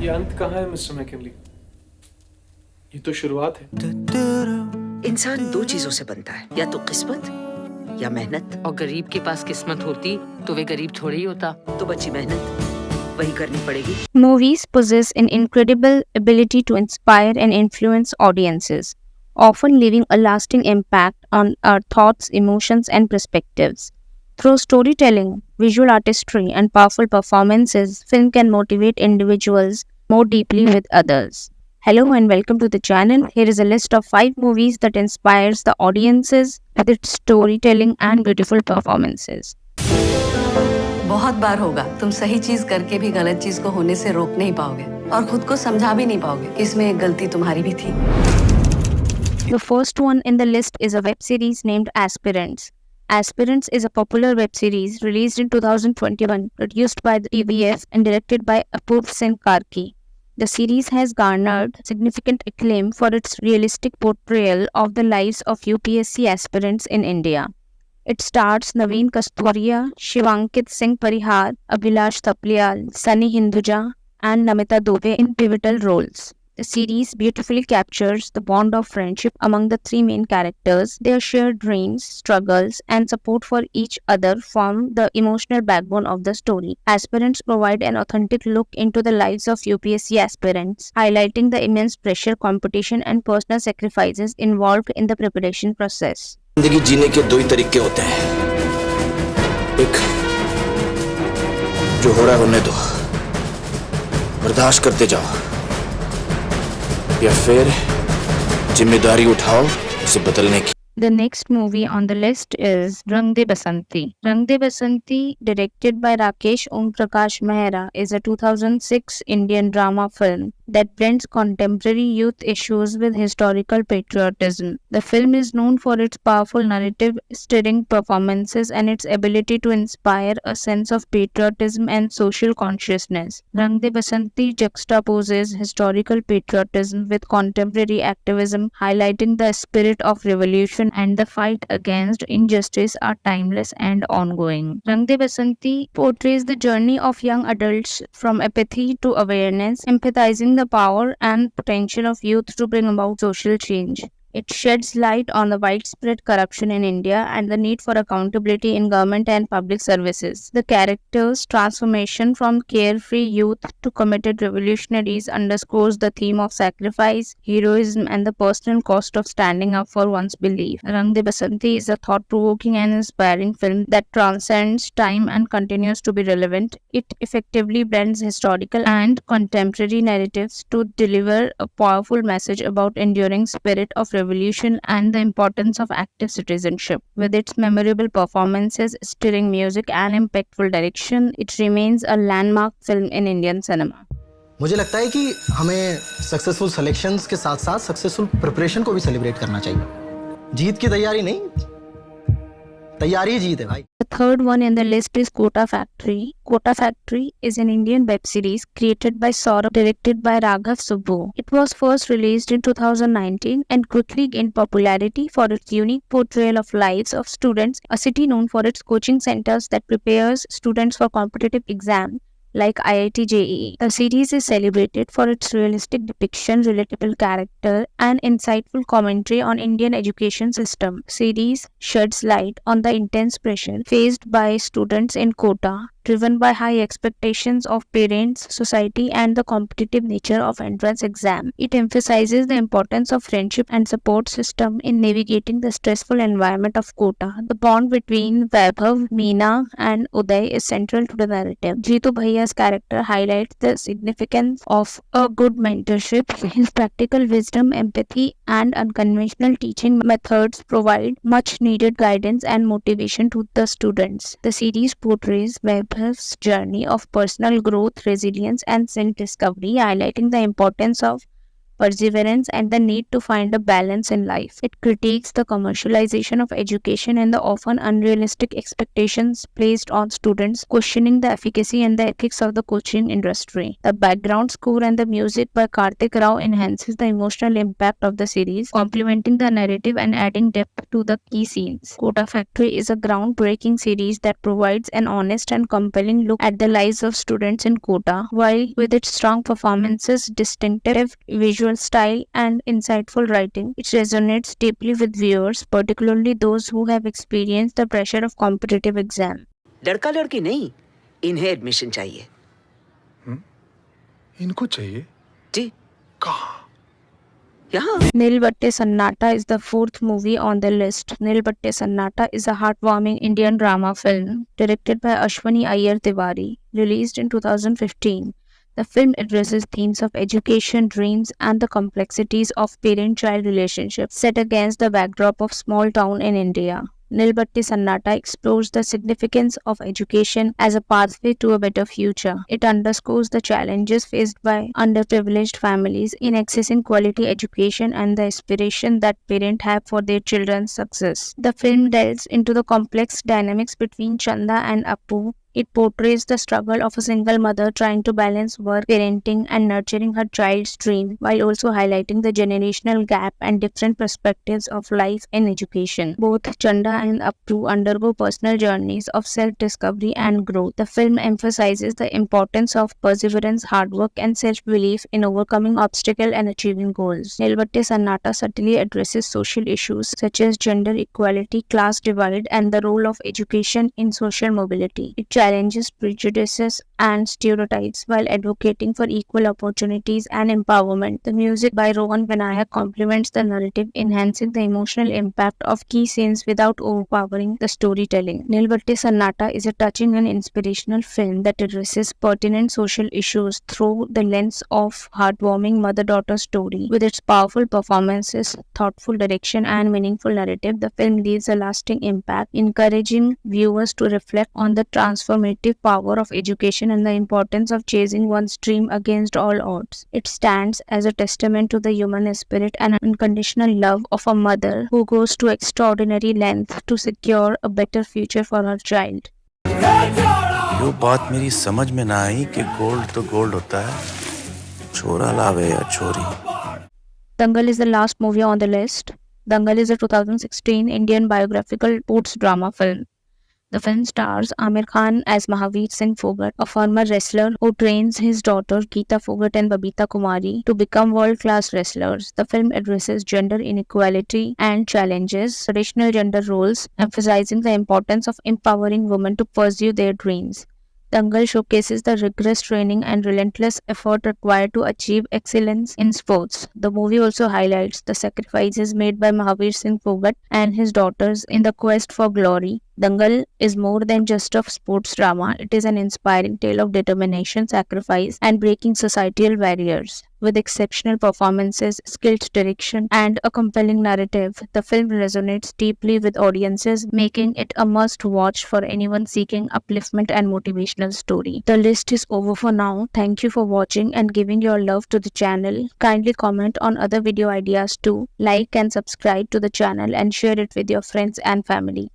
ये अंत कहाँ है मिस्टर मैकिनली? ये तो शुरुआत है। इंसान दो चीजों से बनता है, या तो किस्मत या मेहनत। और गरीब के पास किस्मत होती तो वे गरीब थोड़ी ही होता। तो बची मेहनत, वही करनी पड़ेगी। Movies possess an incredible ability to inspire and influence audiences, often leaving a lasting impact on our thoughts, emotions, and perspectives. Through storytelling, visual artistry, and powerful performances, film can motivate individuals more deeply with others. Hello and welcome to the channel. Here is a list of 5 movies that inspires the audiences with its storytelling and beautiful performances. बहुत बार होगा तुम सही चीज करके भी गलत चीज को होने से रोक नहीं पाओगे और खुद को समझा भी नहीं पाओगे कि इसमें एक गलती तुम्हारी भी थी। The first one in the list is a web series named Aspirants. Aspirants is a popular web series released in 2021, produced by the TVF and directed by Apoorv Singh Karki. The series has garnered significant acclaim for its realistic portrayal of the lives of UPSC aspirants in India. It stars Naveen Kasturiya, Shivankit Singh Parihar, Abhilash Taplial, Sunny Hinduja, and Namita Dubey in pivotal roles. The series beautifully captures the bond of friendship among the three main characters. Their shared dreams, struggles, and support for each other form the emotional backbone of the story. Aspirants provide an authentic look into the lives of UPSC aspirants, highlighting the immense pressure, competition, and personal sacrifices involved in the preparation process. जिंदगी जीने के दो ही तरीके होते हैं, एक जो हो रहा है होने दो, बर्दाश्त करते जाओ, या फिर जिम्मेदारी उठाओ उसे बदलने की। The next movie on the list is Rang De Basanti. Rang De Basanti, directed by Rakesh Om Prakash Mehra, is a 2006 Indian drama film that blends contemporary youth issues with historical patriotism. The film is known for its powerful narrative, stirring performances, and its ability to inspire a sense of patriotism and social consciousness. Rang De Basanti juxtaposes historical patriotism with contemporary activism, highlighting the spirit of revolution and the fight against injustice are timeless and ongoing. Rang De Basanti portrays the journey of young adults from apathy to awareness, empathizing the power and potential of youth to bring about social change. It sheds light on the widespread corruption in India and the need for accountability in government and public services. The characters' transformation from carefree youth to committed revolutionaries underscores the theme of sacrifice, heroism, and the personal cost of standing up for one's belief. Rang De Basanti is a thought-provoking and inspiring film that transcends time and continues to be relevant. It effectively blends historical and contemporary narratives to deliver a powerful message about enduring spirit of revolution and the importance of active citizenship. With its memorable performances, stirring music, and impactful direction, it remains a landmark film in Indian cinema. मुझे लगता है कि हमें successful selections के साथ साथ successful preparation को भी सेलिब्रेट करना चाहिए। जीत की तैयारी नहीं, तैयारी ही जीत है भाई। The third one in the list is Kota Factory. Kota Factory is an Indian web series created by Saurabh, directed by Raghav Subbu. It was first released in 2019 and quickly gained popularity for its unique portrayal of lives of students, a city known for its coaching centers that prepares students for competitive exams like IIT JEE. The series is celebrated for its realistic depiction, relatable character, and insightful commentary on Indian education system. Series sheds light on the intense pressure faced by students in Kota, driven by high expectations of parents, society, and the competitive nature of entrance exam. It emphasizes the importance of friendship and support system in navigating the stressful environment of Kota. The bond between Vaibhav, Meena, and Uday is central to the narrative. Jeetu Bhaiya's character highlights the significance of a good mentorship. His practical wisdom, empathy, and unconventional teaching methods provide much needed guidance and motivation to the students. The series portrays Vaibhav's journey of personal growth, resilience, and self-discovery, highlighting the importance of perseverance, and the need to find a balance in life. It critiques the commercialization of education and the often unrealistic expectations placed on students, questioning the efficacy and the ethics of the coaching industry. The background score and the music by Karthik Rao enhances the emotional impact of the series, complementing the narrative and adding depth to the key scenes. Kota Factory is a groundbreaking series that provides an honest and compelling look at the lives of students in Kota, while with its strong performances, distinctive visual style, and insightful writing, it resonates deeply with viewers, particularly those who have experienced the pressure of competitive exam. लड़का लड़की नहीं, इन्हें admission चाहिए। इनको चाहिए? जी, कहाँ? यहाँ। Nilbatte Sannata is the fourth movie on the list. Nilbatte Sannata is a heartwarming Indian drama film directed by Ashwani Iyer Tiwari, released in 2015. The film addresses themes of education, dreams, and the complexities of parent-child relationships set against the backdrop of small town in India. Nilbatte Sannata explores the significance of education as a pathway to a better future. It underscores the challenges faced by underprivileged families in accessing quality education and the aspiration that parents have for their children's success. The film delves into the complex dynamics between Chanda and Appu. It portrays the struggle of a single mother trying to balance work, parenting, and nurturing her child's dream, while also highlighting the generational gap and different perspectives of life and education. Both Chanda and Appu undergo personal journeys of self-discovery and growth. The film emphasizes the importance of perseverance, hard work, and self-belief in overcoming obstacles and achieving goals. Nilbatte Sannata subtly addresses social issues such as gender equality, class divide, and the role of education in social mobility. It challenges prejudices and stereotypes while advocating for equal opportunities and empowerment. The music by Rohan Vinayak complements the narrative, enhancing the emotional impact of key scenes without overpowering the storytelling. Nilbatte Sannata is a touching and inspirational film that addresses pertinent social issues through the lens of heartwarming mother-daughter story. With its powerful performances, thoughtful direction, and meaningful narrative, the film leaves a lasting impact, encouraging viewers to reflect on the transformative power of education and the importance of chasing one's dream against all odds. It stands as a testament to the human spirit and unconditional love of a mother who goes to extraordinary lengths to secure a better future for her child. यो बात मेरी समझ में ना आई कि gold तो gold होता है, छोरा लावे या छोरी। Dangal is the last movie on the list. Dangal is a 2016 Indian biographical sports drama film. The film stars Amir Khan as Mahavir Singh Fogart, a former wrestler who trains his daughter Geeta Fogart and Babita Kumari to become world-class wrestlers. The film addresses gender inequality and challenges traditional gender roles, emphasizing the importance of empowering women to pursue their dreams. Dangal showcases the rigorous training and relentless effort required to achieve excellence in sports. The movie also highlights the sacrifices made by Mahavir Singh Fogart and his daughters in the quest for glory. Dangal is more than just a sports drama. It is an inspiring tale of determination, sacrifice, and breaking societal barriers. With exceptional performances, skilled direction, and a compelling narrative, the film resonates deeply with audiences, making it a must-watch for anyone seeking upliftment and motivational story. The list is over for now. Thank you for watching and giving your love to the channel. Kindly comment on other video ideas too. Like and subscribe to the channel and share it with your friends and family.